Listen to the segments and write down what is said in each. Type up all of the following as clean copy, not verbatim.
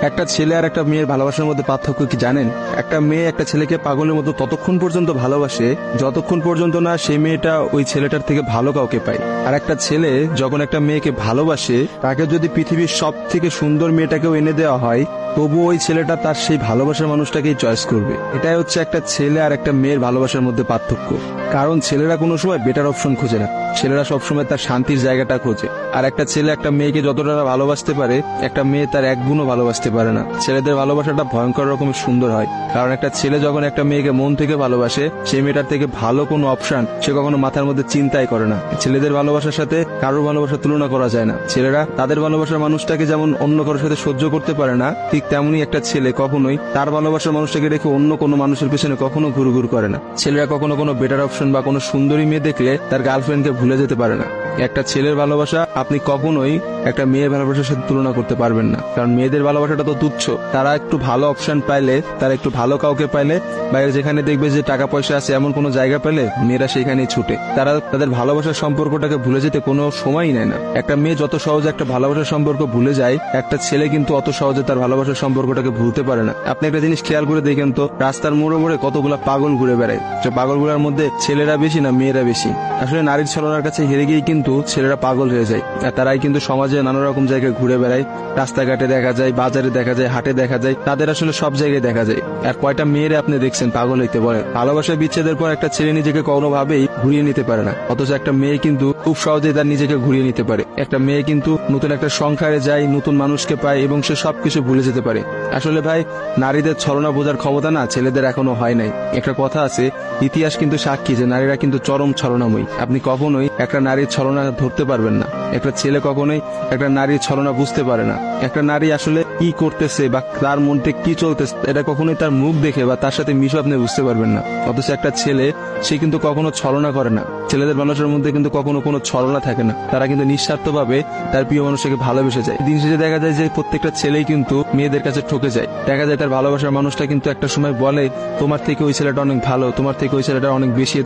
একটা ছেলে আর একটা মেয়ের ভালোবাসার মধ্যে পার্থক্য কি জানেন? একটা মেয়ে একটা ছেলেকে পাগলের মতো ততক্ষণ পর্যন্ত ভালোবাসে যতক্ষণ পর্যন্ত না সেই মেয়েটা ওই ছেলেটার থেকে ভালো কাউকে পায়। আর একটা ছেলে যখন একটা মেয়েকে ভালোবাসে, তাকে যদি পৃথিবীর সব থেকে সুন্দর মেয়েটাকেও এনে দেওয়া হয়, তবু ওই ছেলেটা তার সেই ভালোবাসার মানুষটাকেই চয়েস করবে। এটাই হচ্ছে একটা ছেলে আর একটা মেয়ের ভালোবাসার মধ্যে পার্থক্য। কারণ ছেলেরা কোনো সময় বেটার অপশন খোঁজে না, ছেলেরা সবসময় তার শান্তির জায়গাটা খোঁজে। আর একটা ছেলে একটা মেয়েকে যতটা ভালোবাসতে পারে, একটা মেয়ে তার এক গুণও ভালোবাসতে পারে না। ছেলেদের ভালোবাসাটা ভয়ঙ্কর রকমের সুন্দর হয়, কারণ একটা ছেলে যখন একটা মেয়েকে মন থেকে ভালোবাসে, সেই মেয়েটার থেকে ভালো কোনো অপশন সে কখনো মাথার মধ্যে চিন্তাই করে না। ছেলেদের ভালোবাসার সাথে কারোর ভালোবাসার তুলনা করা যায় না। ছেলেরা তাদের ভালোবাসার মানুষটাকে যেমন অন্য কারোর সাথে সহ্য করতে পারে না, ঠিক তেমনি একটা ছেলে কখনোই তার ভালোবাসার মানুষটাকে রেখে অন্য কোনো মানুষের পেছনে কখনো ঘুরঘুর করে না। ছেলেরা কখনো কোনো বেটার অপশন বা কোনো সুন্দরী মেয়ে দেখলে তার গার্লফ্রেন্ডকে ভুলে যেতে পারে না। একটা ছেলের ভালোবাসা আপনি কখনোই একটা মেয়ের ভালোবাসার সাথে তুলনা করতে পারবেন না, কারণ মেয়েদের ভালোবাসাটা তো তুচ্ছ। তারা একটু ভালো অপশন পাইলে, তারা একটু ভালো কাউকে পাইলে, বাইরে যেখানে দেখবে যে টাকা পয়সা আছে এমন কোনো জায়গা পেলে মেয়েরা সেখানেই ছুটে। তারা তাদের ভালোবাসার সম্পর্কটাকে ভুলে যেতে কোনো সময়ই নেয় না। একটা মেয়ে যত সহজে একটা ভালোবাসার সম্পর্ক ভুলে যায়, একটা ছেলে কিন্তু অত সহজে তার ভালোবাসার সম্পর্কটাকে ভুলতে পারে না। আপনি একটা জিনিস খেয়াল করে দেখেন তো, রাস্তার মোড়ে মোড়ে কতগুলা পাগল ঘুরে বেড়ায়। যে পাগলগুলোর মধ্যে ছেলেরা বেশি না মেয়েরা বেশি? আসলে নারীর ছলনার কাছে হেরে গিয়ে কিন্তু ছেলেরা পাগল হয়ে যায়। আর তারাই কিন্তু সমাজে নানা রকম জায়গায় ঘুরে বেড়ায়। রাস্তাঘাটে দেখা যায়, বাজারে দেখা যায়, হাটে দেখা যায়, তাদের আসলে সব জায়গায় দেখা যায়। আর কয়টা মেয়েরা আপনি দেখছেন পাগল হইতে বলে? ভালোবাসা বিচ্ছেদের পর একটা ছেলে নিজেকে কোনোভাবেই ঘুরিয়ে নিতে পারে না, অথচ একটা মেয়ে কিন্তু খুব সহজেই তার নিজেকে ঘুরিয়ে নিতে পারে। একটা মেয়ে কিন্তু নতুন একটা সংসারে যায়, নতুন মানুষকে পায় এবং সে সবকিছু ভুলে যেতে পারে। আসলে ভাই, নারীদের ছলনা বোঝার ক্ষমতা না ছেলেদের এখনো হয় নাই। একটা কথা আছে, ইতিহাস কিন্তু সাক্ষী যে নারীরা কিন্তু চরম ছলনাময়ী। আপনি কখনোই একটা নারীর ছলনা ধরতে পারবেন না। একটা ছেলে কখনোই একটা নারীর ছলনা বুঝতে পারে না। একটা নারী আসলে কি করতেছে বা তার মধ্যে কি চলতেছে, এটা কখনোই তার মুখ দেখে বা তার সাথে মিশে আপনি বুঝতে পারবেন না। অথচ একটা ছেলে, সে কিন্তু কখনো ছলনা করে না। ছেলেদের মানুষের মধ্যে কিন্তু কখনো কোনো ছলনা থাকে না। তারা কিন্তু নিঃস্বার্থভাবে তার প্রিয় মানুষকে ভালোবেসে যায়। দিন শেষে দেখা যায় যে প্রত্যেকটা ছেলেই কিন্তু মেয়েদের কাছে ঠকে যায়। দেখা যায় তার ভালোবাসার মানুষটা কিন্তু একটা সময় বলে, তোমার থেকে ওই ছেলেটা অনেক ভালো, তোমার থেকে ওই ছেলেটা অনেক বেশি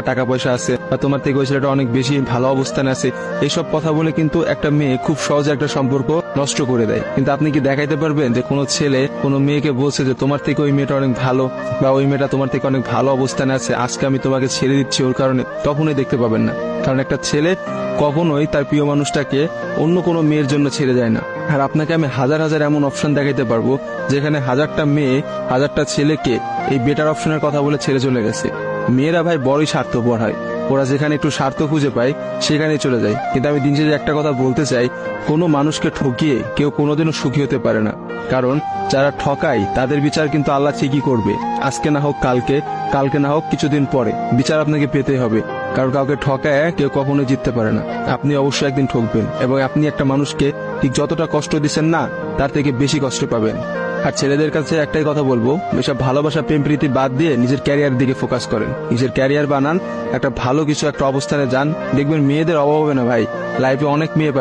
টাকা পয়সা আছে, বা তোমার থেকে ওই ছেলেটা অনেক বেশি ভালো অবস্থানে আছে। এইসব কথা বলে কিন্তু একটা মেয়ে খুব সহজে একটা সম্পর্ক নষ্ট করে দেয়। কিন্তু আপনি কি দেখাইতে পারবেন যে কোনো ছেলে কোনো মেয়েকে বলছে যে তোমার থেকে ওই মেয়েটা অনেক ভালো, বা ওই মেয়েটা তোমার থেকে অনেক ভালো অবস্থানে আছে, আজকে আমি তোমাকে ছেড়ে দিচ্ছি ওর কারণে? কখনোই দেখতে পাবেন না। কারণ একটা ছেলে কখনোই তার প্রিয় মানুষটাকে অন্য কোনো মেয়ের জন্য ছেড়ে যায় না। আর আপনাকে আমি হাজার হাজার এমন অপশন দেখাইতে পারবো যেখানে হাজারটা মেয়ে হাজারটা ছেলেকে এই বেটার অপশনের কথা বলে ছেড়ে চলে গেছে। মেয়েরা ভাই বড়ই স্বার্থপর হয়, ওরা যেখানে একটু স্বার্থ খুঁজে পায় সেখানেই চলে যায়। কিন্তু আমি দিন শেষে একটা কথা বলতে চাই, কোনো মানুষকে ঠকিয়ে কেউ কোনোদিনও সুখী হতে পারে না। কারণ যারা ঠকায় তাদের বিচার কিন্তু আল্লাহ ঠিকই করবে। আজকে না হোক কালকে, কালকে না হোক কিছুদিন পরে বিচার আপনাকে পেতে হবে। কারণ কাউকে ঠকায় কেউ কখনো জিততে পারে না। আপনি অবশ্যই একদিন ঠকবেন, এবং আপনি একটা মানুষকে ঠিক যতটা কষ্ট দিচ্ছেন না, তার থেকে বেশি কষ্ট পাবেন। আর ছেলেদের কাছে একটাই কথা বলবো, এসব ভালোবাসা প্রেম প্রীতি বাদ দিয়ে নিজের ক্যারিয়ার দিকে ফোকাস করেন। নিজের ক্যারিয়ার বানান, একটা ভালো কিছু একটা অবস্থানে যান, দেখবেন মেয়েদের অভাব হবে না ভাই। লাইফে অনেক মেয়ে